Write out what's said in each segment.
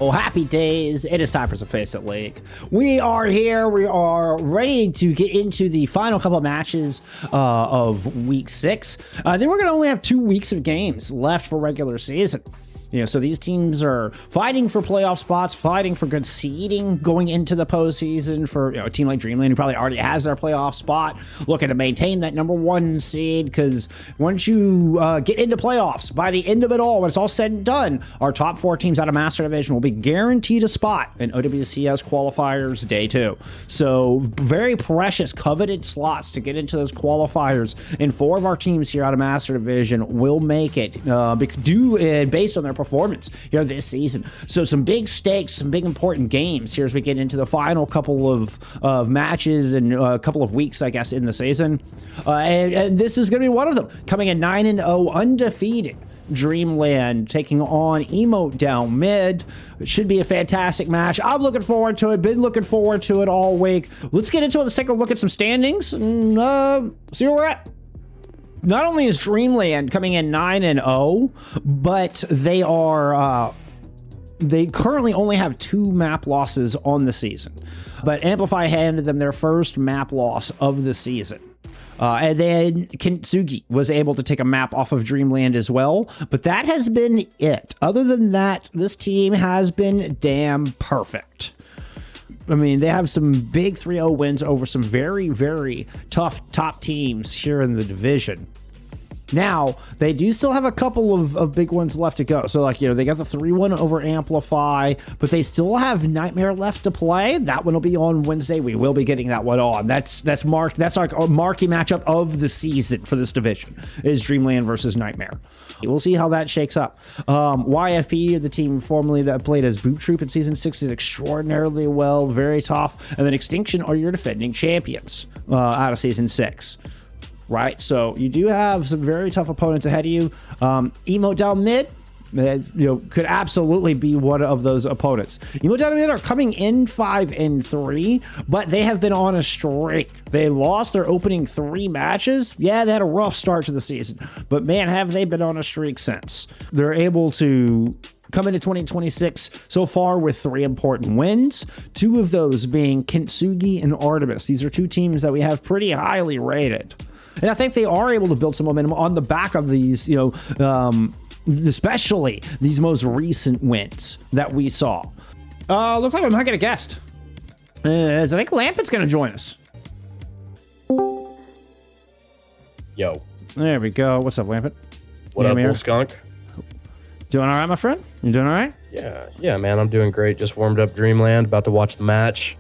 Oh, happy days. It is time for some FACEIT League. We are here. We are ready to get into the final couple of matches of week 6. Then we're going to only have 2 weeks of games left for regular season. So these teams are fighting for playoff spots, fighting for good seeding going into the postseason. For a team like Dreamland, who probably already has their playoff spot, looking to maintain that #1 seed. Because once you get into playoffs, by the end of it all, when it's all said and done, our top 4 teams out of Master Division will be guaranteed a spot in OWCS qualifiers day 2. So very precious, coveted slots to get into those qualifiers, and 4 of our teams here out of Master Division will make it based on their performance here this season. So some big stakes, some big important games here as we get into the final couple of matches and a couple of weeks, I guess, in the season. And this is going to be one of them. Coming in 9-0, undefeated. Dreamland taking on Emote down mid. It should be a fantastic match. I'm looking forward to it. Been looking forward to it all week. Let's get into it. Let's take a look at some standings and see where we're at. Not only is Dreamland coming in 9-0, but they currently only have 2 map losses on the season. But Amplify handed them their first map loss of the season. And then Kintsugi was able to take a map off of Dreamland as well. But that has been it. Other than that, this team has been damn perfect. I mean, they have some big 3-0 wins over some very, very tough top teams here in the division. Now, they do still have a couple of big ones left to go. So, they got the 3-1 over Amplify, but they still have Nightmare left to play. That one will be on Wednesday. We will be getting that one on. That's marked. That's like a marquee matchup of the season for this division is Dreamland versus Nightmare. We'll see how that shakes up. YFP, the team formerly that played as Boot Troop in Season 6, did extraordinarily well, very tough. And then Extinction are your defending champions out of Season 6. Right, so you do have some very tough opponents ahead of you. Emote down mid, could absolutely be one of those opponents. Emote down mid are coming in 5-3, but they have been on a streak. They lost their opening 3 matches. Yeah, they had a rough start to the season, but man, have they been on a streak since. They're able to come into 2026 so far with 3 important wins, 2 of those being Kintsugi and Artemis. These are 2 teams that we have pretty highly rated. And I think they are able to build some momentum on the back of these, especially these most recent wins that we saw. Looks like we might get a guest. I think Lampent's going to join us. Yo. There we go. What's up, Lampent? What up, Bull Skunk? Doing all right, my friend? You doing all right? Yeah, man. I'm doing great. Just warmed up Dreamland. About to watch the match.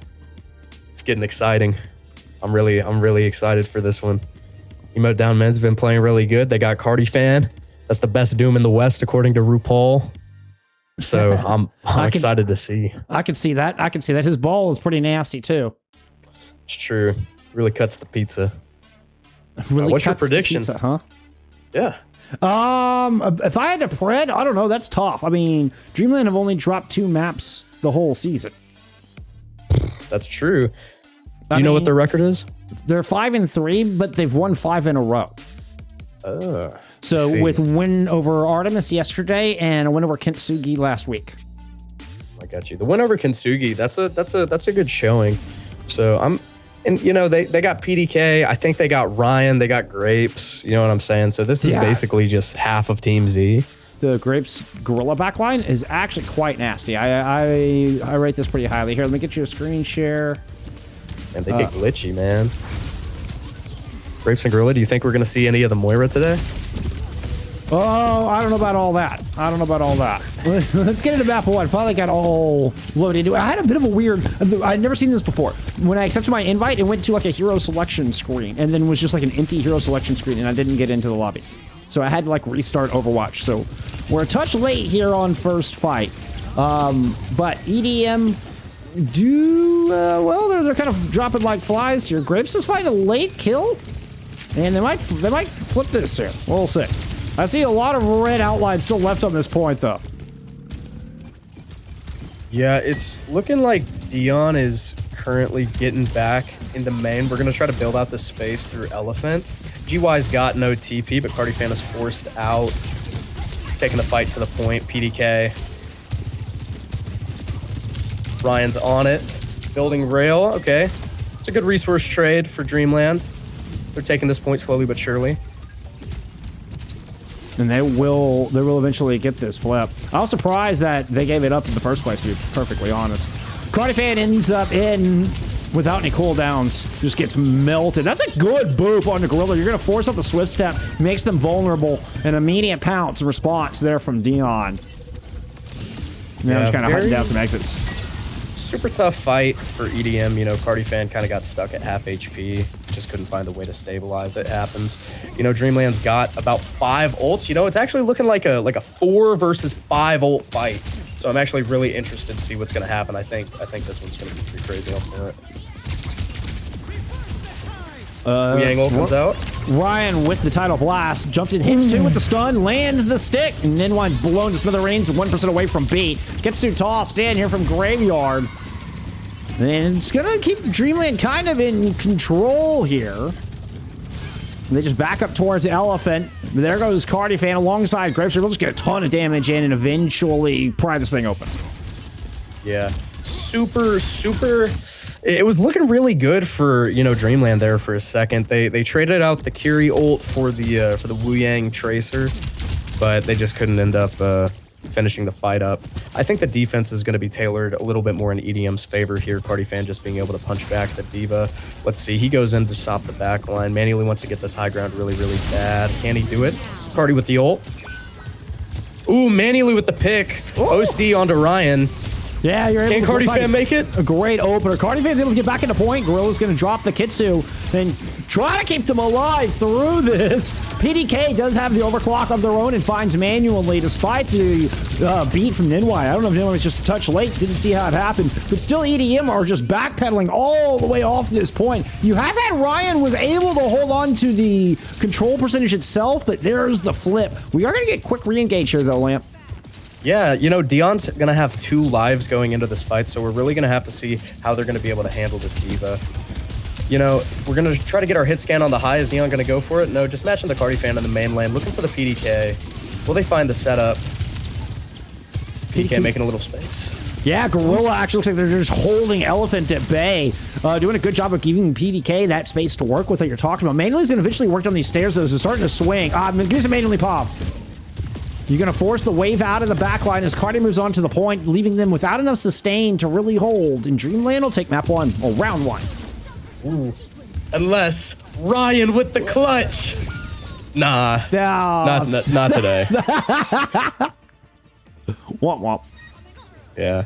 It's getting exciting. I'm really excited for this one. Emote down mid's been playing really good. They got Cardi Fan. That's the best Doom in the West, according to RuPaul. So I'm excited to see. I can see that. His ball is pretty nasty too. It's true. Really cuts the pizza. Really what's your prediction? Pizza, huh? Yeah. If I had to pred, I don't know. That's tough. I mean, Dreamland have only dropped 2 maps the whole season. That's true. Do you know what their record is? They're 5-3, but they've won 5 in a row. So with win over Artemis yesterday and a win over Kintsugi last week. I got you. The win over Kintsugi, that's a good showing. So they got PDK. I think they got Ryan. They got Grapes. You know what I'm saying? So this is basically just half of Team Z. The Grapes Gorilla backline is actually quite nasty. I rate this pretty highly. Here, let me get you a screen share. And they get glitchy, man. Grapes and Gorilla, do you think we're going to see any of the Moira today? Oh, I don't know about all that. Let's get into map 1. Finally got all loaded into it. I had a bit of a weird... I'd never seen this before. When I accepted my invite, it went to like a hero selection screen and then was just like an empty hero selection screen and I didn't get into the lobby. So I had to like restart Overwatch. So we're a touch late here on first fight. But EDM... they're kind of dropping like flies here. Grapes is fighting a late kill, and they might flip this here. We'll see. I see a lot of red outlines still left on this point, though. Yeah, it's looking like Dion is currently getting back into main. We're gonna try to build out the space through Elephant. GY's got no TP, but Cardi Fan is forced out, taking the fight to the point. PDK Ryan's on it. Building rail. Okay. It's a good resource trade for Dreamland. They're taking this point slowly but surely. And they will eventually get this flip. I was surprised that they gave it up in the first place, to be perfectly honest. Cardifan ends up in without any cooldowns. Just gets melted. That's a good boop on the Gorilla. You're going to force up the Swift Step. Makes them vulnerable. An immediate pounce response there from Dion. Now just kind of hunting down some exits. Super tough fight for EDM. You know, Cardifan kind of got stuck at half HP. Just couldn't find a way to stabilize. It happens. You know, Dreamland's got about 5 ults. You know, it's actually looking like a 4 versus 5 ult fight. So I'm actually really interested to see what's going to happen. I think this one's going to be pretty crazy. I'll do it. Yang ult comes out. Ryan with the title blast jumps in, hits 2 with the stun, lands the stick, and Nenwhy's blown to smithereens, 1% away from beat. Gets to tossed in here from Graveyard. And it's gonna keep Dreamland kind of in control here. They just back up towards Elephant. There goes Cardifan alongside Grapes. They'll just get a ton of damage in and eventually pry this thing open. Yeah, super. It was looking really good for, you know, Dreamland there for a second. They traded out the KiWii ult for the Wu Yang Tracer, but they just couldn't end up finishing the fight up. I think the defense is going to be tailored a little bit more in EDM's favor here. Cardifan just being able to punch back the D.Va. Let's see. He goes in to stop the back line. Manually wants to get this high ground really bad. Can he do it? Cardi with the ult. Ooh, Manually with the pick. Ooh. OC onto Ryan. Yeah, you're able to Cardifan make it? A great opener. Cardifan's able to get back into point. Gorilla's going to drop the Kitsu and try to keep them alive through this. PDK does have the overclock of their own and finds Manually, despite the beat from Nenwhy. I don't know if Nenwhy was just a touch late, didn't see how it happened, but still EDM are just backpedaling all the way off this point. You have had Ryan was able to hold on to the control percentage itself, but there's the flip. We are going to get quick re-engage here, though, Lamp. Yeah, you know, Dion's going to have 2 lives going into this fight, so we're really going to have to see how they're going to be able to handle this D.Va. You know, we're going to try to get our hit scan on the high. Is Dion going to go for it? No, just matching the Cardifan in the main lane, looking for the PDK. Will they find the setup? PDK making a little space. Yeah, Gorilla actually looks like they're just holding Elephant at bay. Doing a good job of giving PDK that space to work with that you're talking about. Manually's going to eventually work down these stairs, though, so starting to swing. Give me some Manually pop. You're going to force the wave out of the backline as Cardi moves on to the point, leaving them without enough sustain to really hold. And Dreamland will take map 1, or round 1. Ooh. Unless Ryan with the clutch. Nah. No. Not today. Womp womp. Yeah.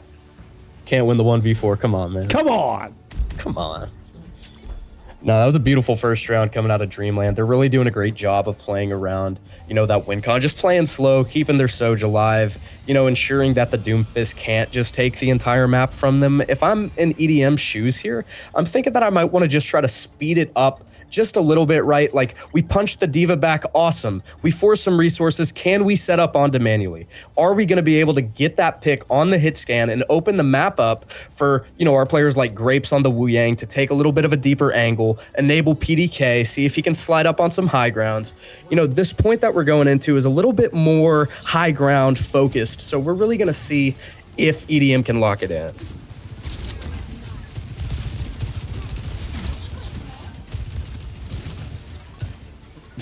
Can't win the 1v4. Come on, man. Come on. Come on. No, that was a beautiful first round coming out of Dreamland. They're really doing a great job of playing around, you know, that win con. Just playing slow, keeping their Soj alive, you know, ensuring that the Doomfist can't just take the entire map from them. If I'm in EDM shoes here, I'm thinking that I might want to just try to speed it up just a little bit, right? Like, we punched the D.Va back, awesome. We force some resources. Can we set up onto Manually? Are we going to be able to get that pick on the hit scan and open the map up for, you know, our players like Grapes on the Wu Yang to take a little bit of a deeper angle, enable PDK, see if he can slide up on some high grounds. You know, this point that we're going into is a little bit more high ground focused, so we're really going to see if EDM can lock it in.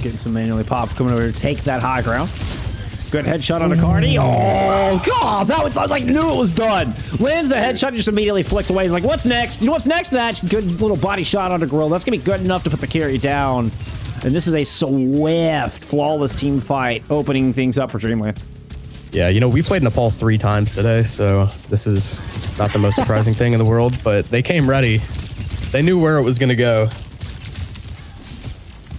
Getting some Manually pop coming over to take that high ground. Good headshot on a Cardi. Oh, God, that was like knew it was done. Lands the headshot, just immediately flicks away. He's like, what's next? You know what's next to that? Good little body shot on the Gorilla. That's going to be good enough to put the carry down. And this is a swift, flawless team fight, opening things up for Dreamland. Yeah, you know, we played Nepal 3 times today, so this is not the most surprising thing in the world, but they came ready. They knew where it was going to go.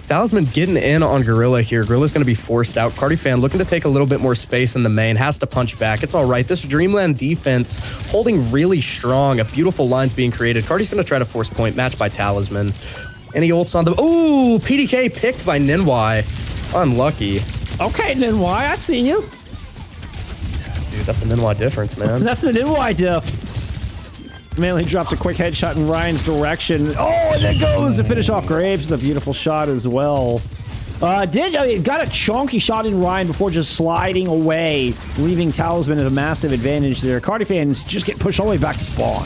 Talisman getting in on Gorilla here. Gorilla's going to be forced out. Cardifan looking to take a little bit more space in the main. Has to punch back. It's all right. This Dreamland defense holding really strong. A beautiful line's being created. Cardi's going to try to force point. Match by Talisman. And he ults on the... Ooh! PDK picked by Nenwhy. Unlucky. Okay, Nenwhy. I see you. Dude, that's the Nenwhy difference, man. That's the Nenwhy diff. Manly drops a quick headshot in Ryan's direction. Oh, and it goes to finish off Graves with a beautiful shot as well. Got a chunky shot in Ryan before just sliding away, leaving Talisman at a massive advantage there. Cardi fans just get pushed all the way back to spawn.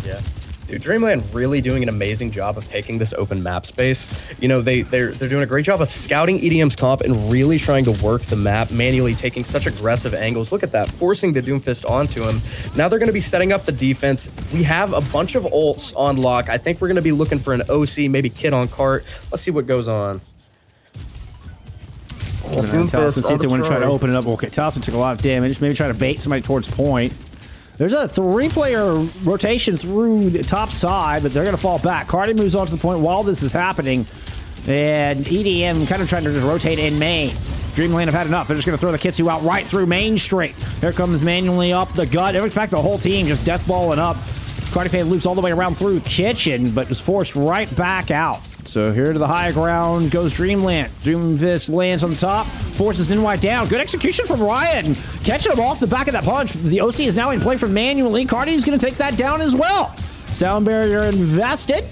Yeah. Dude, Dreamland really doing an amazing job of taking this open map space. You know, they're doing a great job of scouting EDM's comp and really trying to work the map, manually taking such aggressive angles. Look at that, forcing the Doomfist onto him. Now they're going to be setting up the defense. We have a bunch of ults on lock. I think we're going to be looking for an OC, maybe Kid on cart. Let's see what goes on. Talisman, see if they want to try to open it up. Okay, Talisman took a lot of damage. Maybe try to bait somebody towards point. There's a 3-player rotation through the top side, but they're going to fall back. Cardi moves on to the point while this is happening, and EDM kind of trying to just rotate in main. Dreamland have had enough. They're just going to throw the Kitsu out right through main straight. Here comes manually up the gut. In fact, the whole team just deathballing up. Cardi fan loops all the way around through kitchen, but is forced right back out. So here to the high ground goes Dreamland. Doomfist lands on the top, forces Nenwhy down. Good execution from Ryan. Catching him off the back of that punch. The OC is now in play for manually. Cardi's going to take that down as well. Sound barrier invested.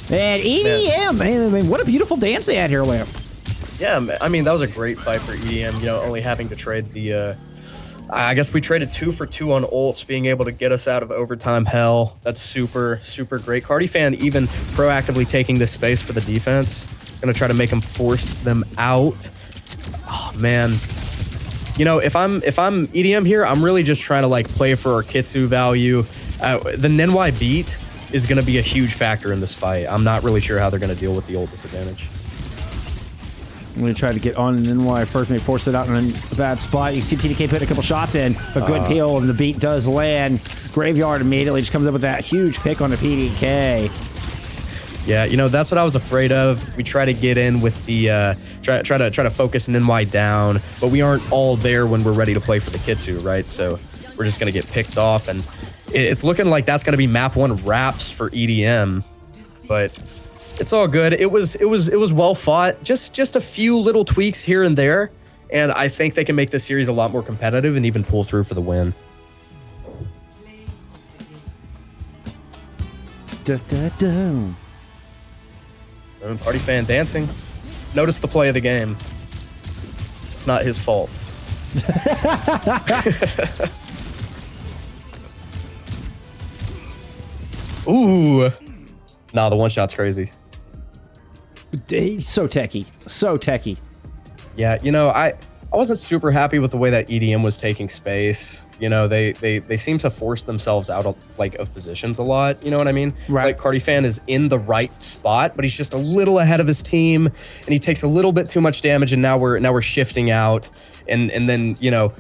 And EDM, man, what a beautiful dance they had here, Lamp. Yeah, I mean, that was a great fight for EDM, you know, only having to trade the... I guess we traded 2 for 2 on ults, being able to get us out of overtime hell. That's super, super great. Cardi fan even proactively taking this space for the defense. Gonna try to make them force them out. Oh, man. You know, if I'm EDM here, I'm really just trying to, like, play for our Kitsu value. The Nenwhy beat is gonna be a huge factor in this fight. I'm not really sure how they're gonna deal with the ult disadvantage. I'm going to try to get on Nenwhy first, maybe force it out in a bad spot. You see PDK put a couple shots in, a good peel, and the beat does land. Graveyard immediately just comes up with that huge pick on the PDK. Yeah, you know, that's what I was afraid of. We try to get in with the, try to focus Nenwhy down, but we aren't all there when we're ready to play for the Kitsu, right? So we're just going to get picked off, and it's looking like that's going to be map 1 wraps for EDM, but... It's all good. It was well fought. Just a few little tweaks here and there, and I think they can make this series a lot more competitive and even pull through for the win. Party fan dancing. Notice the play of the game. It's not his fault. Ooh. Nah, the one shot's crazy. He's so techie. So techie. Yeah, you know, I wasn't super happy with the way that EDM was taking space. You know, they seem to force themselves out of, like, of positions a lot. You know what I mean? Right. Like, Cardi fan is in the right spot, but he's just a little ahead of his team, and he takes a little bit too much damage, and now we're shifting out, and then, you know,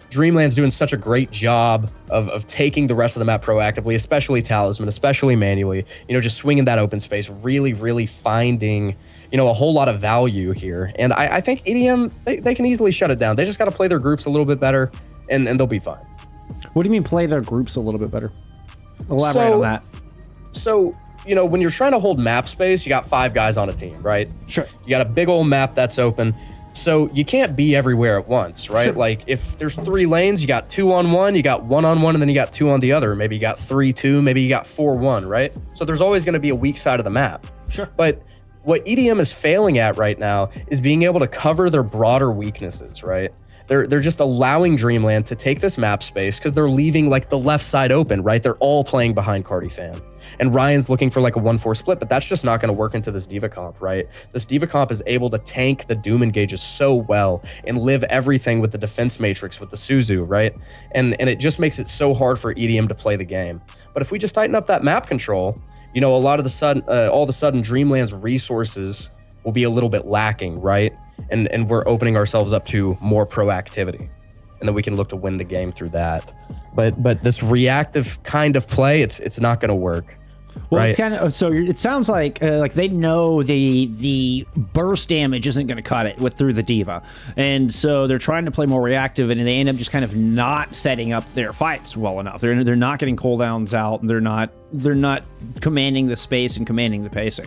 Dreamland's doing such a great job of taking the rest of the map proactively, especially Talisman, especially manually, you know, just swinging that open space, really, really finding, you know, a whole lot of value here. And I think EDM, they can easily shut it down. They just got to play their groups a little bit better, and they'll be fine. What do you mean play their groups a little bit better? Elaborate on that. So, you know, when you're trying to hold map space, you got 5 guys on a team, right? Sure. You got a big old map that's open. So you can't be everywhere at once, right? Sure. Like if there's 3 lanes, you got 2 on one, you got 1 on one, and then you got 2 on the other. Maybe you got 3-2, maybe you got 4-1, right? So there's always going to be a weak side of the map. Sure. But what EDM is failing at right now is being able to cover their broader weaknesses, right? They're just allowing Dreamland to take this map space because they're leaving like the left side open, right? They're all playing behind Cardi fan. And Ryan's looking for like a 1-4 split, but that's just not going to work into this Diva comp, right? This Diva comp is able to tank the Doom engages so well and live everything with the defense matrix with the Suzu, right? And it just makes it so hard for EDM to play the game. But if we just tighten up that map control, you know, all of a sudden Dreamland's resources will be a little bit lacking, right? And we're opening ourselves up to more proactivity, and then we can look to win the game through that. But this reactive kind of play, it's not going to work. Well, right? It's kind of, so it sounds like they know the burst damage isn't going to cut it through the Diva, and so they're trying to play more reactive, and they end up just kind of not setting up their fights well enough. They're not getting cooldowns out, and they're not commanding the space and commanding the pacing.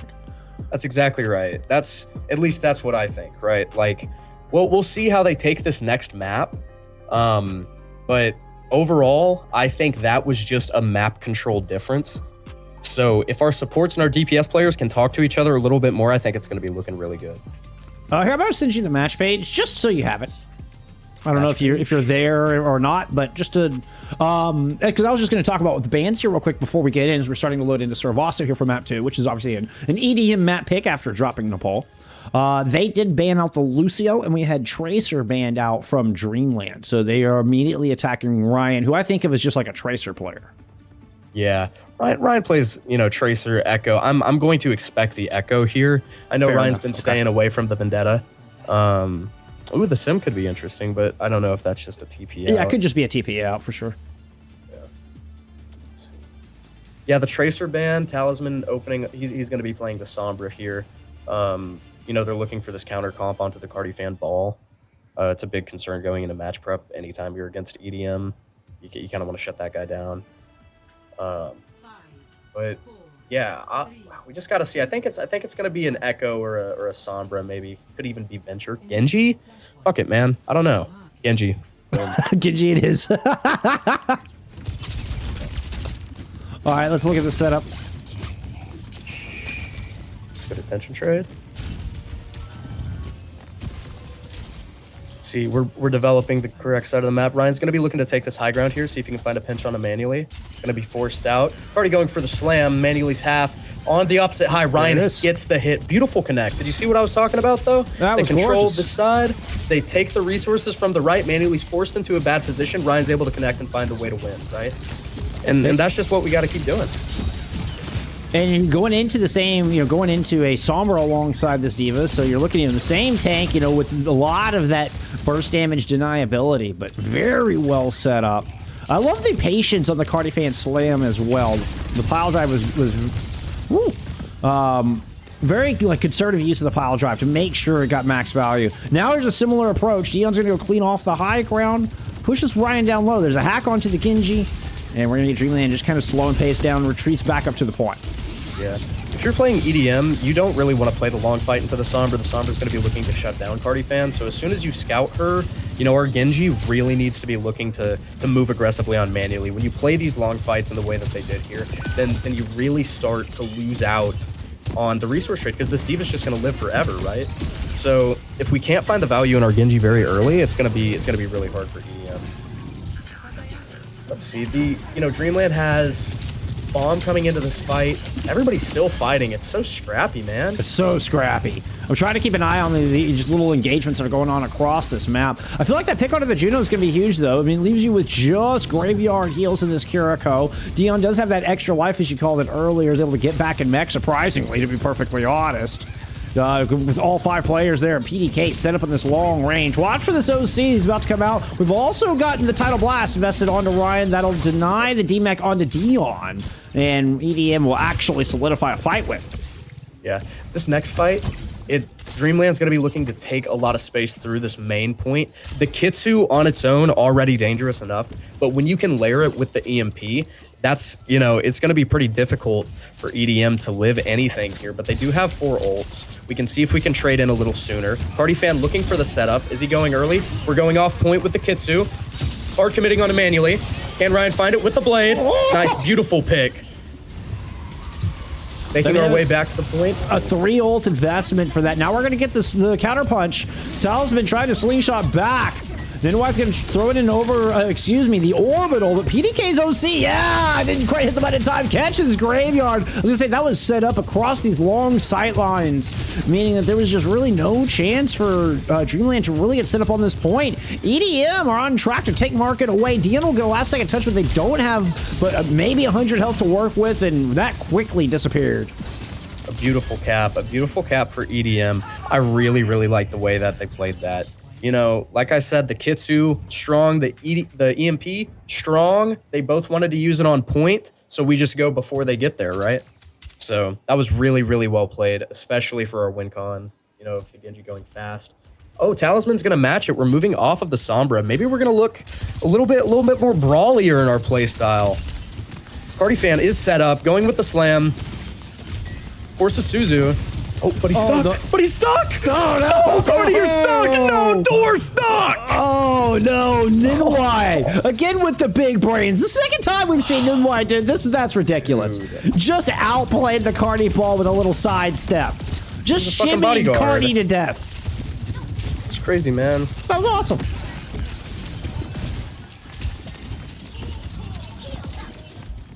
That's exactly right. At least that's what I think, right? Like, we'll see how they take this next map. But overall, I think that was just a map control difference. So if our supports and our DPS players can talk to each other a little bit more, I think it's going to be looking really good. Here, I'm going to send you the match page just so you have it. I don't know if you're there or not, but just to, because I was just going to talk about the bans here real quick before we get in, as we're starting to load into Suravasa here for map 2, which is obviously an EDM map pick after dropping Nepal. They did ban out the Lucio, and we had Reyzr banned out from Dreamland, so they are immediately attacking Ryan, who I think of as just like a Reyzr player. Yeah, Ryan plays, Reyzr, Echo. I'm going to expect the Echo here. I know Ryan's been staying away from the Vendetta. Ooh, the Sim could be interesting, but I don't know if that's just a TP out. Yeah, it could just be a TP out for sure. Yeah, the Reyzr ban, Talisman opening, he's going to be playing the Sombra here. They're looking for this counter comp onto the Cardifan ball. It's a big concern going into match prep. Anytime you're against EDM, you kind of want to shut that guy down. But yeah, we just got to see. I think it's going to be an Echo or a Sombra, maybe. Could even be Venture. Genji? Fuck it, man. I don't know. Genji. Genji it is. All right, let's look at the setup. Good attention trade. See, we're developing the correct side of the map. Ryan's going to be looking to take this high ground here, see if he can find a pinch on him manually. Going to be forced out. Already going for the slam. Manually's half. On the opposite high, Ryan gets the hit. Beautiful connect. Did you see what I was talking about, though? That was gorgeous. They control the side. They take the resources from the right. Manually's forced into a bad position. Ryan's able to connect and find a way to win, right? And that's just what we got to keep doing. And going into the same, going into a Sombra alongside this D.Va, so you're looking at the same tank, with a lot of that burst damage deniability, but very well set up. I love the patience on the Cardifan slam as well. The pile drive was very conservative use of the pile drive to make sure it got max value. Now there's a similar approach. Dion's going to go clean off the high ground, pushes Ryan down low. There's a hack onto the Genji, and we're going to get Dreamland just kind of slow and pace down, retreats back up to the point. Yeah. If you're playing EDM, you don't really want to play the long fight into the Sombra. The Sombra's going to be looking to shut down Cardifan. So as soon as you scout her, our Genji really needs to be looking to move aggressively on Manually. When you play these long fights in the way that they did here, then you really start to lose out on the resource trade, because this D.Va's just going to live forever, right? So if we can't find the value in our Genji very early, it's going to be really hard for EDM. Let's see. Dreamland has Bomb coming into this fight. Everybody's still fighting. It's so scrappy, man. It's so scrappy. I'm trying to keep an eye on the just little engagements that are going on across this map. I feel like that pick onto the Juno is going to be huge, though. I mean, it leaves you with just graveyard heals in this Kiriko. Dion does have that extra life, as you called it earlier, is able to get back in mech, surprisingly, to be perfectly honest. With all 5 players there, and PDK set up in this long range. Watch for this OC. He's about to come out. We've also gotten the Tidal Blast invested onto Ryan. That'll deny the D-Mech onto Dion, and EDM will actually solidify a fight with. Yeah, this next fight, Dreamland's going to be looking to take a lot of space through this main point. The Kitsu on its own already dangerous enough, but when you can layer it with the EMP, that's, it's going to be pretty difficult for EDM to live anything here, but they do have 4 ults. We can see if we can trade in a little sooner. Cardifan looking for the setup. Is he going early? We're going off point with the Kitsu. Hard committing on a Manually. Can Ryan find it with the blade? Nice, beautiful pick. Making our way back to the point. A 3 ult investment for that. Now we're going to get the counter punch. Talisman trying to slingshot back. Nenwhy's going to throw it in over, the orbital, but PDK's OC, I didn't quite hit the button in time, catches Graveyard. I was going to say, that was set up across these long sight lines, meaning that there was just really no chance for Dreamland to really get set up on this point. EDM are on track to take market away. Dion will get a last second touch, but they don't have but maybe 100 health to work with, and that quickly disappeared. A beautiful cap for EDM. I really, really like the way that they played that. Like I said, the Kitsu, strong, the EMP, strong. They both wanted to use it on point, so we just go before they get there, right? So that was really, really well played, especially for our win con, the Genji going fast. Oh, Talisman's going to match it. We're moving off of the Sombra. Maybe we're going to look a little bit more brawlier in our play style. Cardifan is set up, going with the slam. Forces Suzu. Oh, but he's stuck. No. But he's stuck. Oh, no. Oh, Cardi, you're stuck. No, door stuck. Oh, no. Nenwhy. Again with the big brains. The second time we've seen Nenwhy, dude. That's ridiculous. Dude. Just outplayed the Cardi ball with a little sidestep. Just shimmied Cardi to death. crazy, man. That was awesome.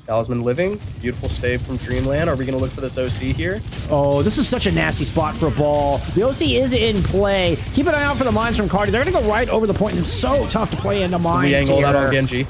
Talisman living. Beautiful save from Dreamland. Are we going to look for this OC here? Oh, this is such a nasty spot for a ball. The OC is in play. Keep an eye out for the mines from Cardi. They're going to go right over the point, and it's so tough to play into mines here. We angled out on Genji.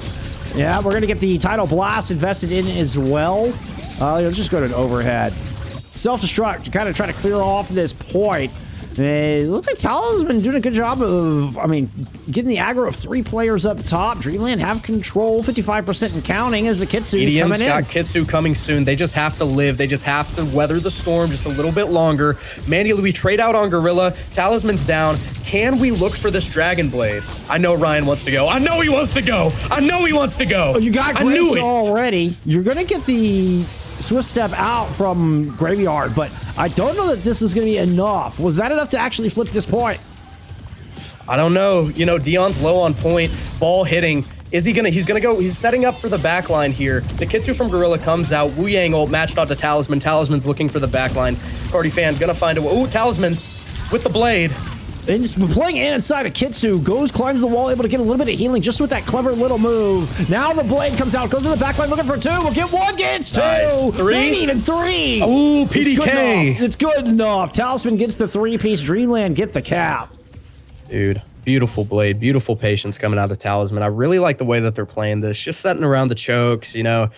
Yeah, we're going to get the Tidal Blast invested in as well. Let's just go to an overhead. Self-destruct to kind of try to clear off this point. It looks like Talisman doing a good job of, getting the aggro of 3 players up top. Dreamland have control, 55% and counting as the Kitsu is coming in. got Kitsu coming soon. They just have to live. They just have to weather the storm just a little bit longer. Manually, we trade out on Gorilla. Talisman's down. Can we look for this Dragon Blade? I know Ryan wants to go. I know he wants to go. I know he wants to go. Oh, you got Graves already. You're going to get the Swift Step out from Graveyard, but I don't know that this is going to be enough. Was that enough to actually flip this point? I don't know. You know, Dion's low on point. Ball hitting. Is he gonna? He's gonna go. He's setting up for the back line here. The Kitsu from Gorilla comes out. Wu Yang ult matched onto Talisman. Talisman's looking for the back line. Cardi fan gonna find a. Ooh, Talisman with the blade. And just playing inside of Kitsu, goes, climbs the wall, able to get a little bit of healing just with that clever little move. Now the blade comes out, goes to the back line looking for 2. We'll get 1, gets 2. Nice. 3. Maybe even 3. Ooh, PDK. It's good enough. Talisman gets the 3-piece. Dreamland get the cap. Dude, beautiful blade, beautiful patience coming out of Talisman. I really like the way that they're playing this. Just setting around the chokes, you know.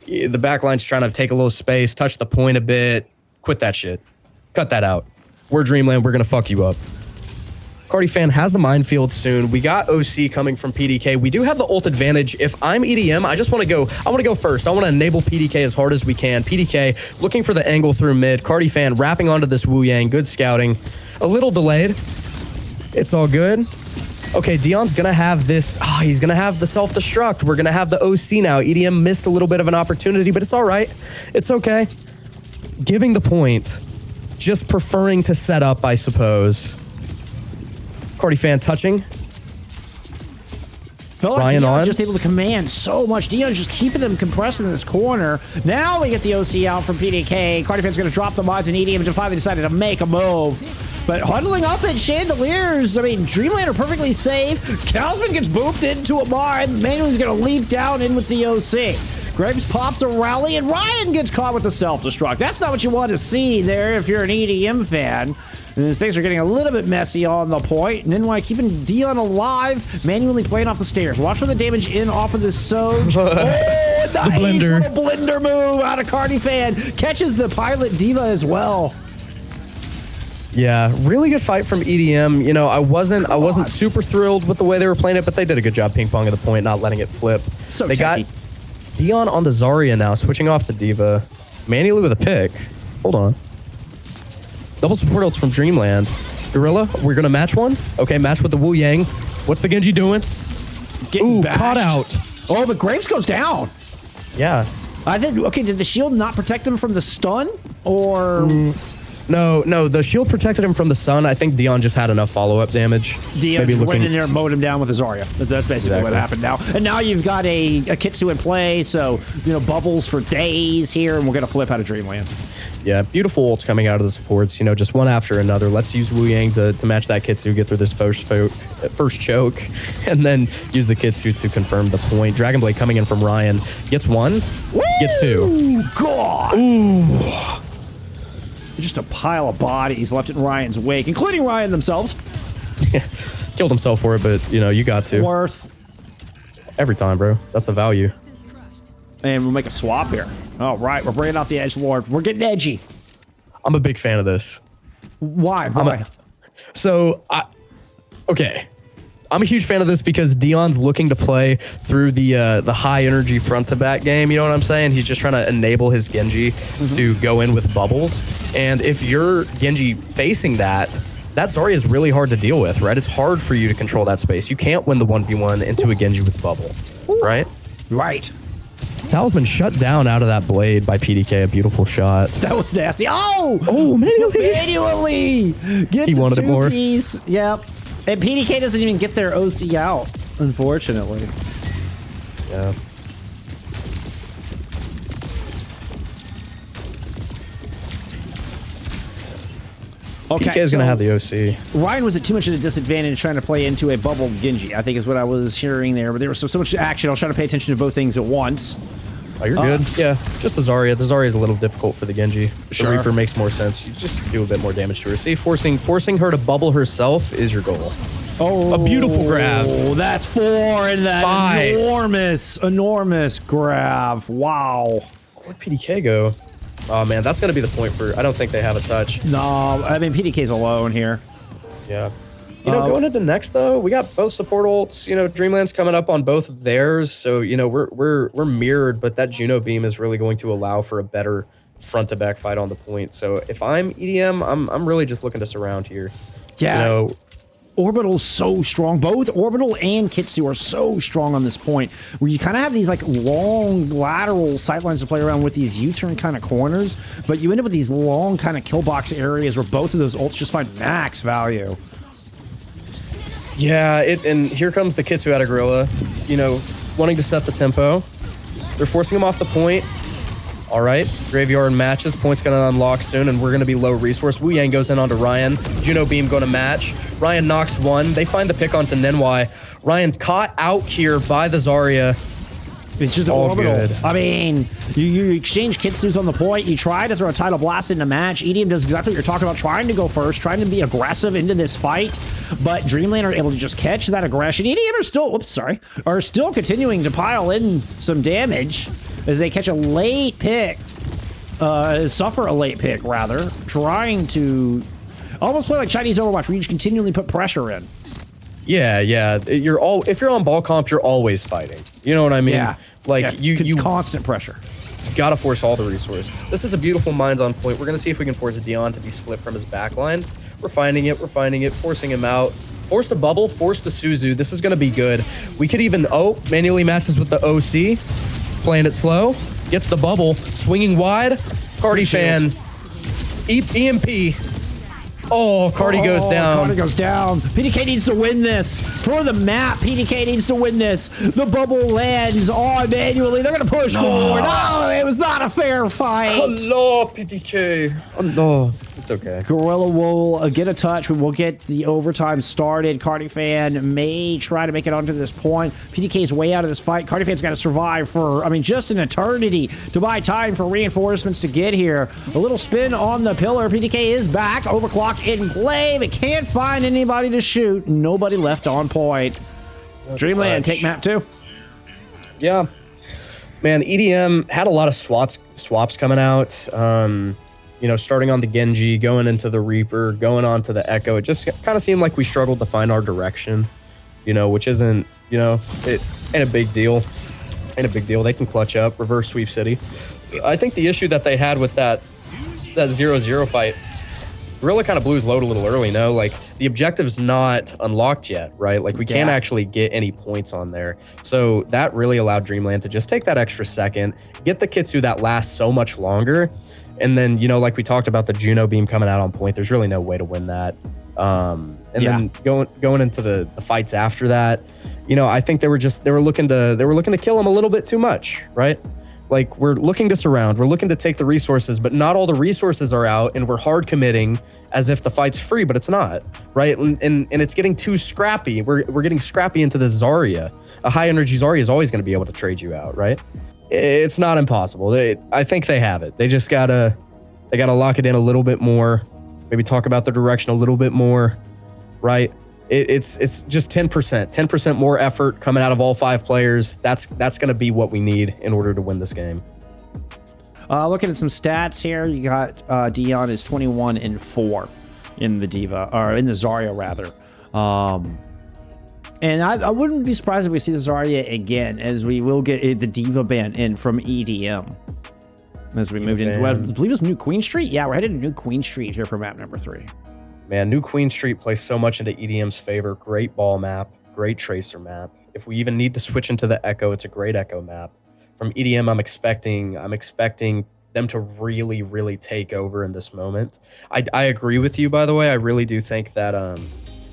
The back line's trying to take a little space, touch the point a bit. Quit that shit. Cut that out. We're Dreamland. We're going to fuck you up. Cardi fan has the minefield soon. We got OC coming from PDK. We do have the ult advantage. If I'm EDM, I just want to go. I want to go first. I want to enable PDK as hard as we can. PDK looking for the angle through mid. Cardi fan wrapping onto this Wu Yang. Good scouting. A little delayed. It's all good. Okay, Dion's going to have this. He's going to have the self-destruct. We're going to have the OC now. EDM missed a little bit of an opportunity, but it's all right. It's okay. Giving the point. Just preferring to set up, I suppose. Cardi fan touching. Felt like Dion just able to command so much. Dion's just keeping them compressed in this corner. Now we get the OC out from PDK. Cardi fan's going to drop the mods and EDM and finally decided to make a move. But huddling up at Chandeliers, Dreamland are perfectly safe. Talisman gets booped into a mine. Manuel's going to leap down in with the OC. Graves pops a rally, and Ryan gets caught with the self-destruct. That's not what you want to see there if you're an EDM fan. And as things are getting a little bit messy on the point, Nenwhy keeping Dion alive, manually playing off the stairs. Watch for the damage in off of the Soj. Oh, nice the blender. Little blender move out of Cardi fan. Catches the pilot Diva as well. Yeah, really good fight from EDM. You know, I wasn't super thrilled with the way they were playing it, but they did a good job ping-ponging the point, not letting it flip. So they techy. got Dion on the Zarya now, switching off the Diva. Manually with a pick. Hold on. Double support ults from Dreamland. Gorilla, we're going to match one. Okay, match with the Wu Yang. What's the Genji doing? Getting bashed. Caught out. Oh, but Graves goes down. Yeah. I think, okay, did the shield not protect him from the stun? Or... No, the shield protected him from the sun. I think Dion just had enough follow-up damage. Dion just went in there and mowed him down with a Zarya. That's basically what happened now. And now you've got a Kitsu in play, so, bubbles for days here, and we're going to flip out of Dreamland. Yeah, beautiful ults coming out of the supports, just one after another. Let's use Wu Yang to match that Kitsu, get through this first choke, and then use the Kitsu to confirm the point. Dragon Blade coming in from Ryan. Gets 1, gets 2. God! Ooh. Just a pile of bodies left in Ryan's wake, including Ryan themselves. Killed himself for it, but, you got to. Worth. Every time, bro. That's the value. And we'll make a swap here. All right, we're bringing out the Edgelord. We're getting edgy. I'm a big fan of this. Why? Okay. I'm a huge fan of this because Dion's looking to play through the high energy front to back game. You know what I'm saying? He's just trying to enable his Genji to go in with bubbles. And if you're Genji facing that Zarya is really hard to deal with, right? It's hard for you to control that space. You can't win the 1v1 into a Genji with bubble, right? Right. Talisman shut down out of that blade by PDK. A beautiful shot. That was nasty. Oh, manually. Gets he wanted it more. Piece. Yep. And PDK doesn't even get their OC out, unfortunately. Yeah. Okay, PK is going to have the OC. Ryan was at too much of a disadvantage trying to play into a bubble Genji, I think is what I was hearing there. But there was so much action. I was trying to pay attention to both things at once. Oh, you're good. Yeah, just the Zarya. The Zarya is a little difficult for the Genji. Sure. The Reaper makes more sense. You just do a bit more damage to her. See, forcing her to bubble herself is your goal. Oh, a beautiful grab. Oh, that's 4 and that 5. enormous grab. Wow. Where'd PDK go? Oh, man, that's going to be the point for... I don't think they have a touch. No, I mean, PDK's alone here. Yeah. You know, going into next, though, we got both support ults. You know, Dreamland's coming up on both of theirs. So, you know, we're mirrored, but that Juno beam is really going to allow for a better front-to-back fight on the point. So if I'm EDM, I'm really just looking to surround here. Yeah. You know, Orbital's so strong. Both Orbital and Kitsu are so strong on this point, where you kind of have these like long lateral sightlines to play around with these U-turn kind of corners, but you end up with these long kind of kill box areas where both of those ults just find max value. Yeah, and here comes the Kitsu out of Gorilla, you know, wanting to set the tempo. They're forcing him off the point. All right, Graveyard matches. Point's going to unlock soon, and we're going to be low resource. Wu Yang goes in onto Ryan. Juno Beam going to match. Ryan knocks one. They find the pick onto Nenwhy. Ryan caught out here by the Zarya. It's just all Orbital. good. I mean, you exchange Kitsus on the point. You try to throw a Tidal Blast in the match. EDM does exactly what you're talking about, trying to go first, trying to be aggressive into this fight. But Dreamland are able to just catch that aggression. EDM are still continuing to pile in some damage as they catch a late pick. Suffer a late pick, rather. Trying to almost play like Chinese Overwatch, where you just continually put pressure in. Yeah. If you're on ball comp, you're always fighting. You know what I mean? Yeah. Like you constant pressure. Gotta force all the resource. This is a beautiful Minds on point. We're gonna see if we can force a Dion to be split from his backline. We're finding it, forcing him out. Force a bubble, force to Suzu. This is gonna be good. We could even, manually matches with the OC. Playing it slow. Gets the bubble, swinging wide. Cardi fan. EMP. Oh, Cardi goes down. Cardi goes down. PDK needs to win this. For the map, PDK needs to win this. The bubble lands on manually. They're going to push forward. No, it was not a fair fight. Hello, PDK. No, it's okay. Gorilla will get a touch. We will get the overtime started. Cardi fan may try to make it onto this point. PDK is way out of this fight. Cardi fan's got to survive for, just an eternity to buy time for reinforcements to get here. A little spin on the pillar. PDK is back. Overclock in play, but can't find anybody to shoot. Nobody left on point. That's Dreamland, take map 2. Yeah. Man, EDM had a lot of swaps coming out. Starting on the Genji, going into the Reaper, going on to the Echo. It just kind of seemed like we struggled to find our direction, which isn't, it ain't a big deal. They can clutch up, reverse sweep city. I think the issue that they had with that 0-0 fight, Gorilla kind of blew his load a little early, no? Like, the objective's not unlocked yet, right? Like, we can't actually get any points on there. So that really allowed Dreamland to just take that extra second, get the Kitsu that lasts so much longer. And then, like we talked about the Juno beam coming out on point, there's really no way to win that. Then going into the fights after that, I think they were looking to kill him a little bit too much, right? Like, we're looking to surround, we're looking to take the resources, but not all the resources are out, and we're hard committing as if the fight's free, but it's not, right? And it's getting too scrappy. We're getting scrappy into the Zarya. A high energy Zarya is always going to be able to trade you out, right? It's not impossible. I think they have it. They just gotta lock it in a little bit more. Maybe talk about the direction a little bit more, right? It's just 10% more effort coming out of all 5 players. That's going to be what we need in order to win this game. Looking at some stats here, you got Dion is 21-4 in the Diva, or in the Zarya rather. And I wouldn't be surprised if we see the Zarya again, as we will get the Diva ban in from EDM. As we moved into, I believe it's New Queen Street. Yeah, we're headed to New Queen Street here for map number 3. Man, New Queen Street plays so much into EDM's favor. Great ball map, great tracer map. If we even need to switch into the Echo, it's a great Echo map. From EDM, I'm expecting them to really, really take over in this moment. I agree with you, by the way. I really do think that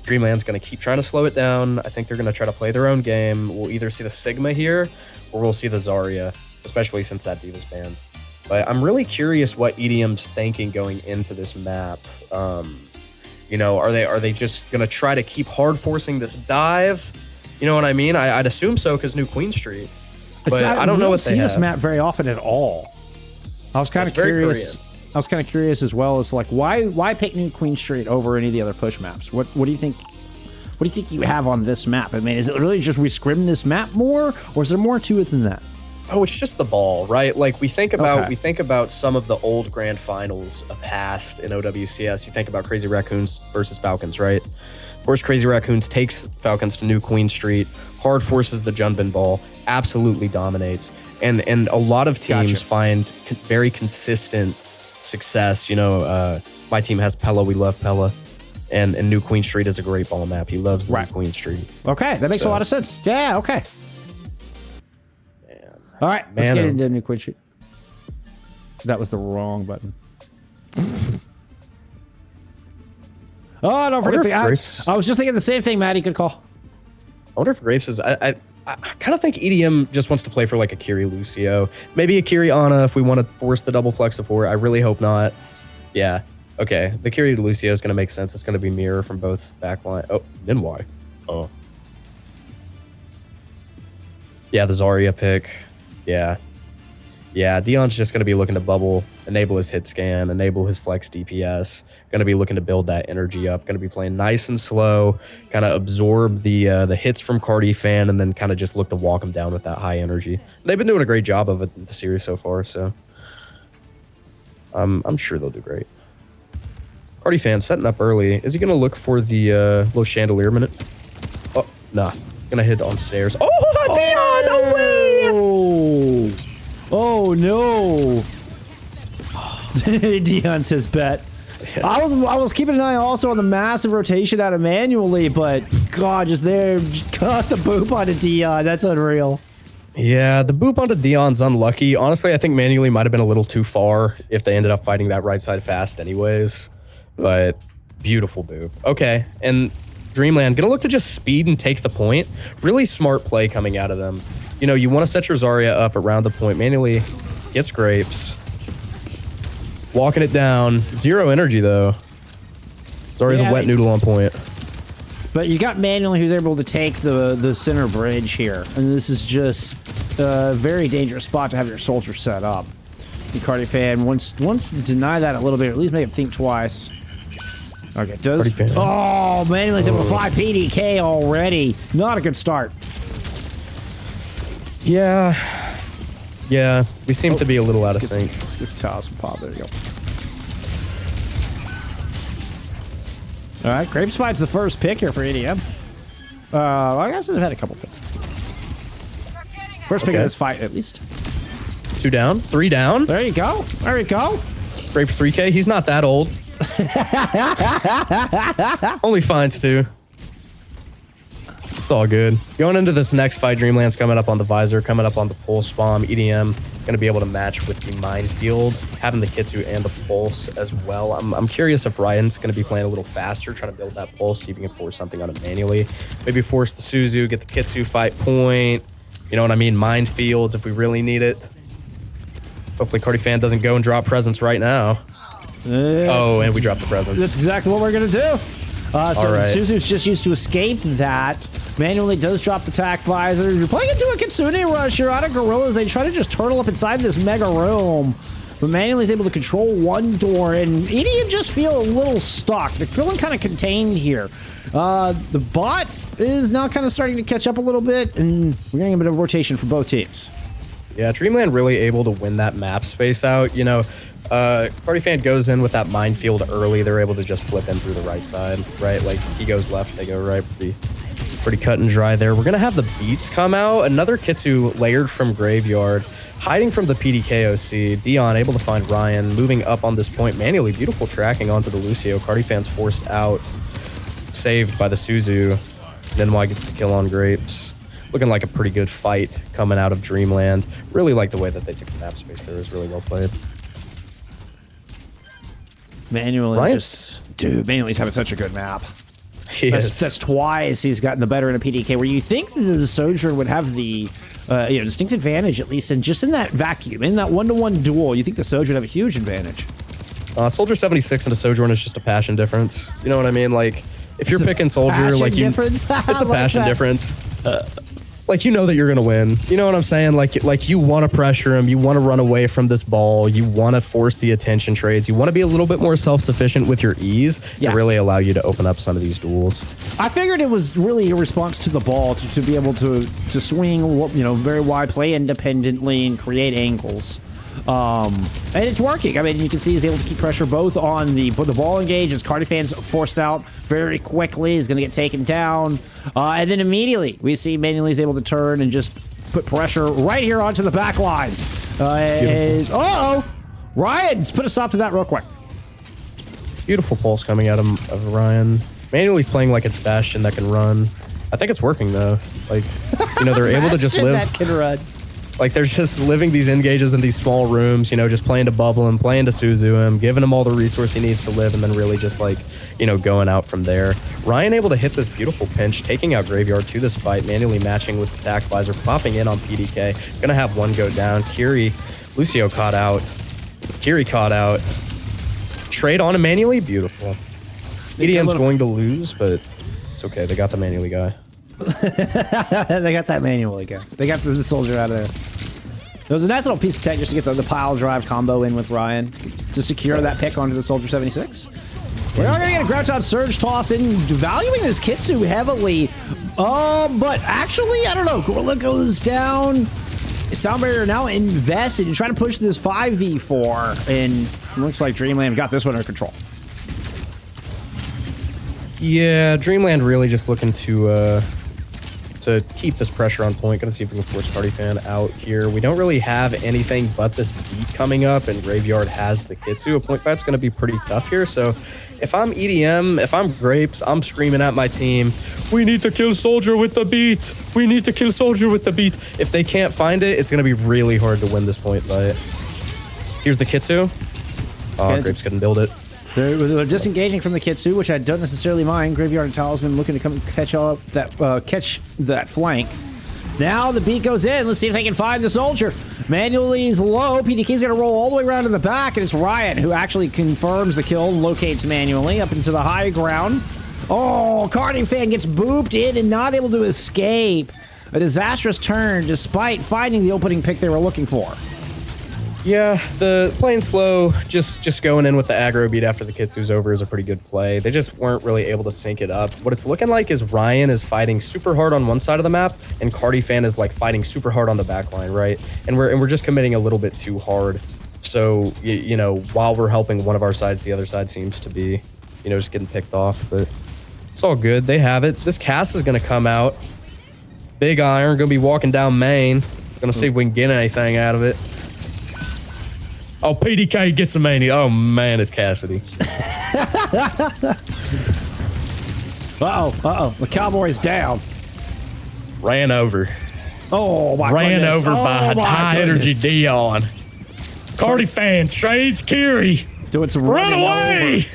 Dreamland's going to keep trying to slow it down. I think they're going to try to play their own game. We'll either see the Sigma here, or we'll see the Zarya, especially since that Diva's banned. But I'm really curious what EDM's thinking going into this map. You know, are they just gonna try to keep hard forcing this dive? You know what I mean? I'd assume so because New Queen Street. But I don't know what they see have. this map very often at all. I was kind of curious. I was kind of curious as well as like why pick New Queen Street over any of the other push maps? What do you think? What do you think you have on this map? I mean, is it really just we scrim this map more, or is there more to it than that? Oh, it's just the ball, right? Like we think about some of the old grand finals of past in OWCS. You think about Crazy Raccoons versus Falcons, right? Of course, Crazy Raccoons takes Falcons to New Queen Street, hard forces the Junbin ball, absolutely dominates, and a lot of teams find very consistent success. You know, my team has Pella. We love Pella. And New Queen Street is a great ball map. He loves New Queen Street. Okay, that makes a lot of sense. Yeah, okay. Man. All right, let's get into New Queen Street. That was the wrong button. Oh, don't forget the Grapes. I was just thinking the same thing, Maddie. Good call. I wonder if Grapes is... I kind of think EDM just wants to play for like a KiWii Lucio. Maybe a KiWii Ana if we want to force the double flex support. I really hope not. Yeah. Okay, the KiWii Lucio is going to make sense. It's going to be mirror from both backline. Oh, Nenwhy. Oh. Yeah, the Zarya pick. Yeah. Yeah, Dion's just going to be looking to bubble, enable his hit scan, enable his flex DPS. Going to be looking to build that energy up. Going to be playing nice and slow, kind of absorb the hits from Fan, and then kind of just look to walk him down with that high energy. They've been doing a great job of it in the series so far, so I'm sure they'll do great. Fan setting up early. Is he going to look for the little chandelier minute? Oh, nah. Going to hit on stairs. Oh, Dion! No way! Oh, no. Dion says bet. Yeah. I was keeping an eye also on the massive rotation out of manually, but God, just got the boop onto Dion. That's unreal. Yeah, the boop onto Dion's unlucky. Honestly, I think manually might have been a little too far if they ended up fighting that right side fast anyways. But beautiful boop. Okay, and Dreamland gonna look to just speed and take the point. Really smart play coming out of them. You know, you want to set your Zarya up around the point. Manually gets Grapes. Walking it down. Zero energy, though. Zarya's a wet noodle on point. But you got Manually who's able to take the center bridge here. And this is just a very dangerous spot to have your soldier set up. Fan wants to deny that a little bit, or at least make him think twice. Okay, does... Oh, Manually's able to fly PDK already. Not a good start. Yeah. Yeah, we seem to be a little out of sync. Let's get some Talisman pop. There you go. All right, Grapes finds the first pick here for EDM. I guess they've had a couple picks. First pick of this fight, at least. 2 down, 3 down. There you go. There you go. Grapes 3K. He's not that old. Only finds 2. It's all good. Going into this next fight, Dreamland's coming up on the Visor, coming up on the Pulse Bomb. EDM going to be able to match with the Minefield, having the Kitsu and the Pulse as well. I'm curious if Ryan's going to be playing a little faster, trying to build that Pulse, see if he can force something on it manually. Maybe force the Suzu, get the Kitsu fight point. You know what I mean? Minefields if we really need it. Hopefully Fan doesn't go and drop presents right now. Oh, and we dropped the presents. That's exactly what we're going to do. So right. Suzu's just used to escape that. Manually does drop the tack visor. You're playing into a Kitsune rush. You're out of Gorillas. They try to just turtle up inside this mega room. But Manually's able to control one door, and EDM just feel a little stuck. They're feeling kind of contained here. The bot is now kind of starting to catch up a little bit, and we're getting a bit of rotation for both teams. Yeah, Dreamland really able to win that map space out. You know, Fan goes in with that Minefield early. They're able to just flip in through the right side, right? Like, he goes left, they go right. Pretty cut and dry there. We're going to have the Beats come out. Another Kitsu layered from Graveyard. Hiding from the PDKOC. Dion able to find Ryan. Moving up on this point manually. Beautiful tracking onto the Lucio. Fan's forced out. Saved by the Suzu. Nenwhy gets the kill on Grapes. Looking like a pretty good fight coming out of Dreamland. Really like the way that they took the map space there. It was really well played. Manually's having such a good map. That's twice he's gotten the better in a PDK, where you think that the Sojourn would have the distinct advantage, at least in that vacuum, in that one-to-one duel. You think the Sojourn would have a huge advantage. Soldier 76 and a Sojourn is just a passion difference. You know what I mean? Like, if you're picking Soldier, like difference? it's a passion difference. Like, you know that you're gonna win. You know what I'm saying? Like you want to pressure him. You want to run away from this ball. You want to force the attention trades. You want to be a little bit more self-sufficient with your ease to really allow you to open up some of these duels. I figured it was really a response to the ball to be able to swing, very wide, play independently, and create angles. And it's working. I mean, you can see he's able to keep pressure both on the ball engage as Cardifan's forced out very quickly. He's going to get taken down. And then immediately we see Manuel's able to turn and just put pressure right here onto the back line. Ryan's put a stop to that real quick. Beautiful pulse coming out of Ryan. Manuel's playing like it's Bastion that can run. I think it's working though. Like, they're able to just live. That can run. Like, they're just living these engages in these small rooms, just playing to bubble him, playing to Suzu him, giving him all the resource he needs to live, and then really just, going out from there. Ryan able to hit this beautiful pinch, taking out Graveyard to this fight, manually matching with Attack Visor, popping in on PDK. Gonna have one go down. Lucio caught out. Kiri caught out. Trade on him manually. Beautiful. EDM's going to lose, but it's okay. They got the manually guy. They got that manually guy. They got the soldier out of there. There was a nice little piece of tech just to get the pile drive combo in with Ryan to secure that pick onto the Soldier 76. We are going to get a Grouton Surge toss in, valuing this Kitsu heavily. But actually, I don't know. Gorilla goes down. Sound Barrier now invested in trying to push this 5v4. And it looks like Dreamland got this one under control. Yeah, Dreamland really just looking to keep this pressure on point. Gonna see if we can force Cardi-Fan out here. We don't really have anything but this beat coming up, and Graveyard has the Kitsu. A point fight's gonna be pretty tough here. So if I'm EDM, if I'm Grapes, I'm screaming at my team, we need to kill Soldier with the beat. We need to kill Soldier with the beat. If they can't find it, it's gonna be really hard to win this point fight. Here's the Kitsu. Oh, Grapes couldn't build it. They're disengaging from the Kitsu, which I don't necessarily mind. Graveyard and Talisman looking to come catch up catch that flank. Now the beat goes in. Let's see if they can find the soldier. Manuelly's low. PDK's going to roll all the way around to the back, and it's Ryan who actually confirms the kill and locates Manuelly up into the high ground. Oh, Cardi-Fan gets booped in and not able to escape. A disastrous turn despite finding the opening pick they were looking for. Yeah, the playing slow, just going in with the aggro beat after the Kitsu's over is a pretty good play. They just weren't really able to sync it up. What it's looking like is Ryan is fighting super hard on one side of the map, and Cardi-Fan is fighting super hard on the back line, right? And we're just committing a little bit too hard. So while we're helping one of our sides, the other side seems to be, just getting picked off. But it's all good. They have it. This cast is gonna come out. Big Iron gonna be walking down main. Gonna see if we can get anything out of it. Oh, PDK gets the mania. Oh, man, it's Cassidy. Uh-oh. The Cowboy's down. Ran over. Oh, my Ran goodness. over by high-energy Dion. Cardi-Fan trades Kiri. Doing some Run away!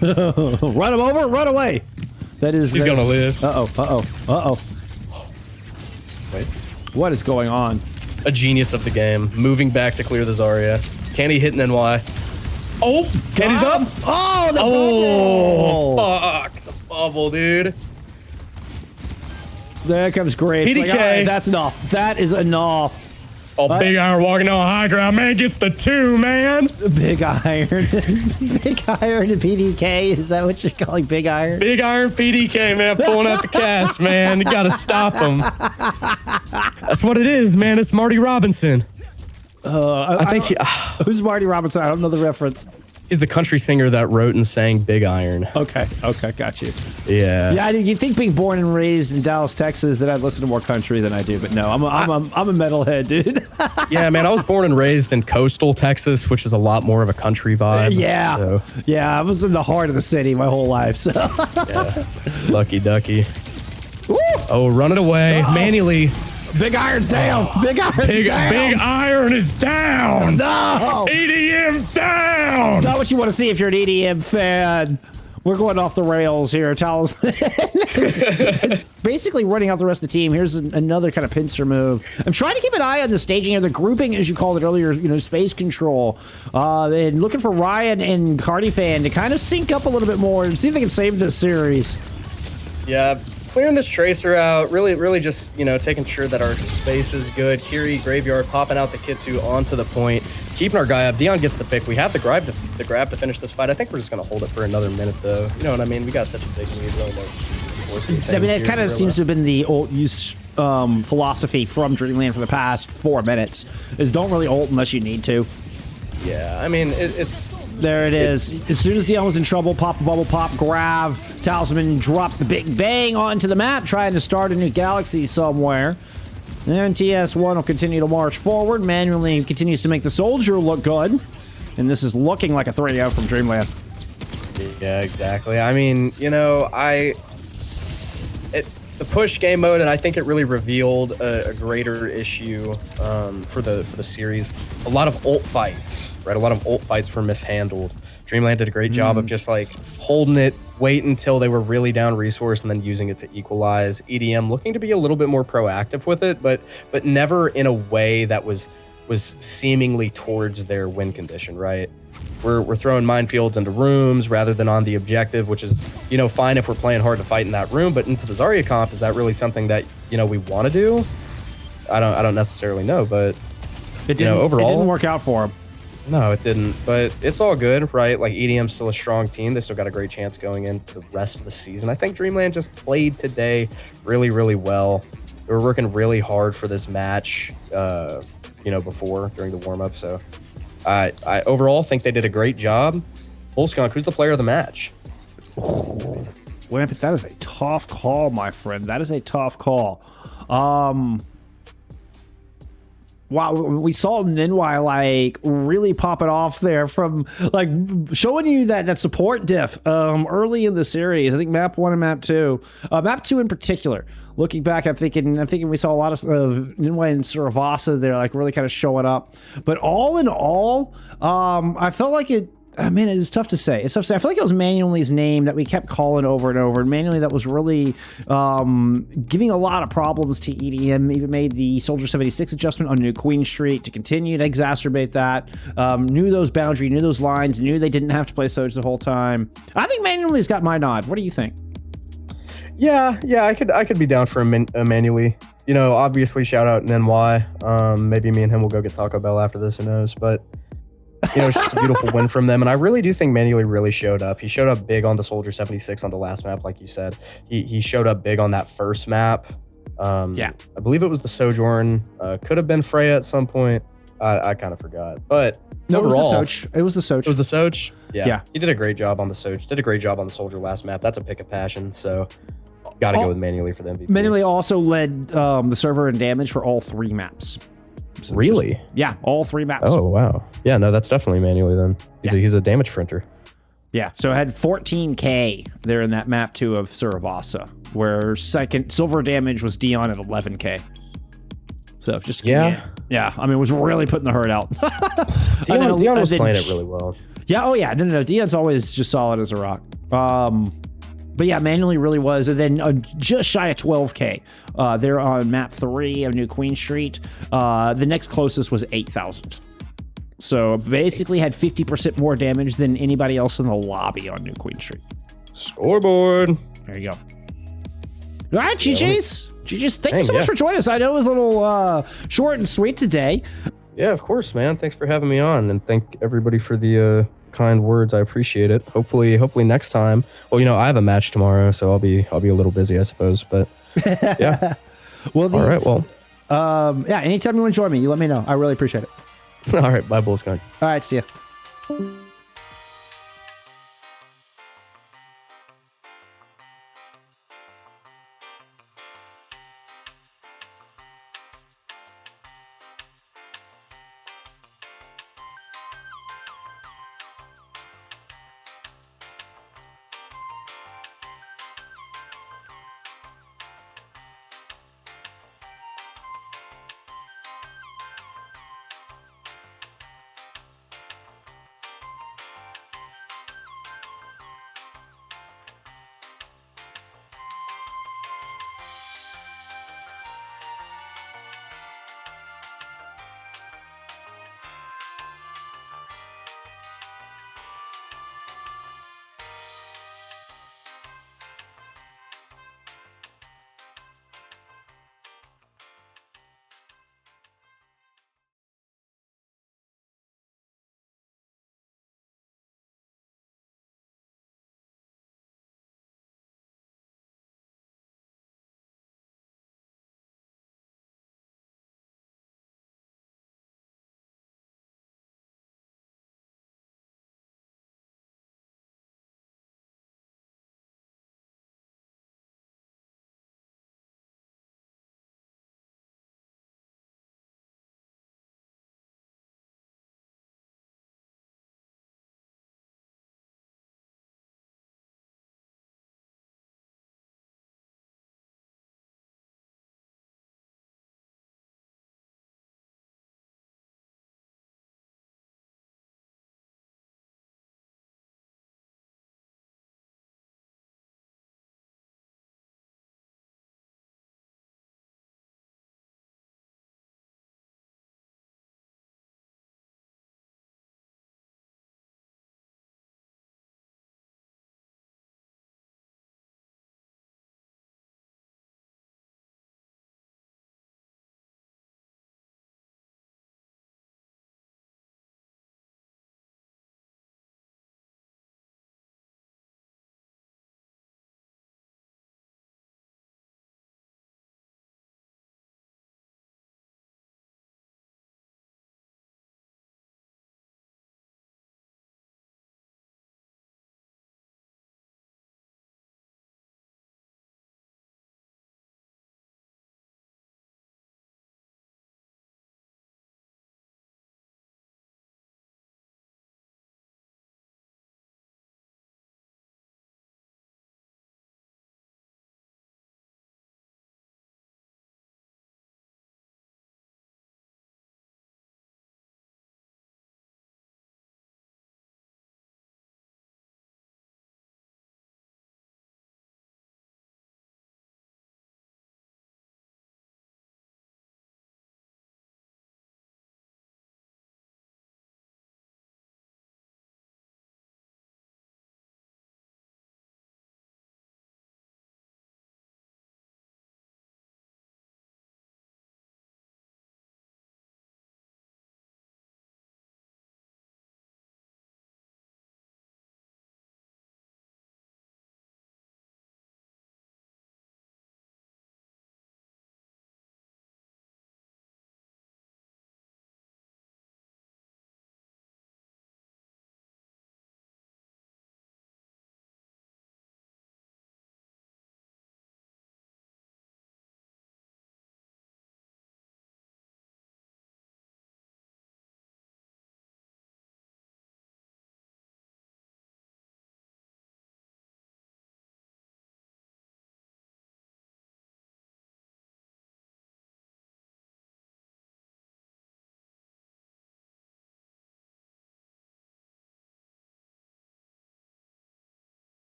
Run him over, run away. He's going to live. Uh-oh. Wait. What is going on? A genius of the game. Moving back to clear the Zarya. Can he hit Nenwhy? Oh, and he's up. Oh, the bubble. Fuck. The bubble, dude. There comes Graves. PDK. All right, that's enough. That is enough. Oh, Big Iron walking on high ground. Man gets the 2, man. Big Iron. Big Iron and PDK. Is that what you're calling Big Iron? Big Iron PDK, man. Pulling out the cast, man. You got to stop him. That's what it is, man. It's Marty Robinson. I think who's Marty Robinson? I don't know the reference. He's the country singer that wrote and sang Big Iron. Okay, got you. Yeah. You think being born and raised in Dallas, Texas, that I'd listen to more country than I do, but no, I'm a metalhead, dude. Yeah, man, I was born and raised in coastal Texas, which is a lot more of a country vibe. Yeah, I was in the heart of the city my whole life, so. Yeah, lucky ducky. Woo! Oh, run it away, manually. Big Iron's down. Big Iron's down. Big Iron is down. No. EDM down. Not what you want to see if you're an EDM fan. We're going off the rails here. Talisman. it's basically running out the rest of the team. Here's another kind of pincer move. I'm trying to keep an eye on the staging here, the grouping, as you called it earlier, space control. And looking for Ryan and Cardifan to kind of sync up a little bit more and see if they can save this series. Yeah, clearing this Tracer out, really just, taking sure that our space is good. KiWii, Graveyard, popping out the Kitsu onto the point. Keeping our guy up. Dion gets the pick. We have the grab to finish this fight. I think we're just going to hold it for another minute, though. You know what I mean? We got such a big lead. Really it kind of seems to have been the old use philosophy from Dreamland for the past 4 minutes, is don't really ult unless you need to. Yeah, I mean, it's... There it is. As soon as Dion was in trouble, pop a bubble, pop, grab. Talisman drops the big bang onto the map, trying to start a new galaxy somewhere. And TS1 will continue to march forward. Manually continues to make the soldier look good. And this is looking like a 3-0 from Dreamland. Yeah, exactly. I mean, the push game mode, and I think it really revealed a greater issue for the series. A lot of ult fights, right? A lot of ult fights were mishandled. Dreamland did a great job of just like holding it, wait until they were really down resource, and then using it to equalize. EDM looking to be a little bit more proactive with it, but never in a way that was seemingly towards their win condition, right? We're throwing minefields into rooms rather than on the objective, which is, fine if we're playing hard to fight in that room, but into the Zarya comp, is that really something that, we want to do? I don't necessarily know, but overall, it didn't work out for him. No, it didn't, but it's all good, right? Like, EDM's still a strong team. They still got a great chance going into the rest of the season. I think Dreamland just played today really, really well. They were working really hard for this match, before, during the warm-up, so I overall think they did a great job. Bullskunk, who's the player of the match? Lampent, that is a tough call, my friend. That is a tough call. Wow, we saw Nenwhy really pop it off there from showing you that support diff early in the series. I think map 1 and map 2, map 2 in particular. Looking back, I'm thinking we saw a lot of Nenwhy and Suravasa there, really kind of showing up. But all in all, I felt like it. Man, it's tough to say. It's tough to say. I feel like it was Manually's name that we kept calling over and over. And Manually, that was really giving a lot of problems to EDM. Even made the Soldier 76 adjustment on New Queen Street to continue to exacerbate that. Knew those boundaries, knew those lines, knew they didn't have to play Soldier the whole time. I think Manually's got my nod. What do you think? Yeah, I could be down for a Manually. Obviously, shout out Nenwhy. Maybe me and him will go get Taco Bell after this. Who knows? But it's just a beautiful win from them. And I really do think Manually really showed up. He showed up big on the Soldier 76 on the last map, like you said. He showed up big on that first map. Yeah. I believe it was the Sojourn. Could have been Freya at some point. I kind of forgot. But no, overall, it was the Soch. It was the Soch? Yeah. He did a great job on the Soch. Did a great job on the Soldier last map. That's a pick of passion. So got to go with Manually for the MVP. Manually also led the server in damage for all 3 maps. So really? All 3 maps. Oh, wow. Yeah, no, that's definitely Manually then. He's a damage printer. Yeah, so it had 14K there in that map 2 of Suravasa, where second silver damage was Dion at 11K. So just I mean, it was really putting the herd out. Dion was playing it really well. Yeah, oh yeah, no, Dion's always just solid as a rock. But yeah, Manually really was. And then just shy of 12K. They're on map 3 of New Queen Street. The next closest was 8,000. So basically had 50% more damage than anybody else in the lobby on New Queen Street. Scoreboard. There you go. All right, GG's. GG's, thank you so much for joining us. I know it was a little short and sweet today. Yeah, of course, man. Thanks for having me on. And thank everybody for the kind words. I appreciate it. Hopefully next time. Well, I have a match tomorrow, so I'll be a little busy, I suppose. But yeah. Well, all right. Well, anytime you want to join me, you let me know. I really appreciate it. All right. Bye, Bullskunk. All right. See ya.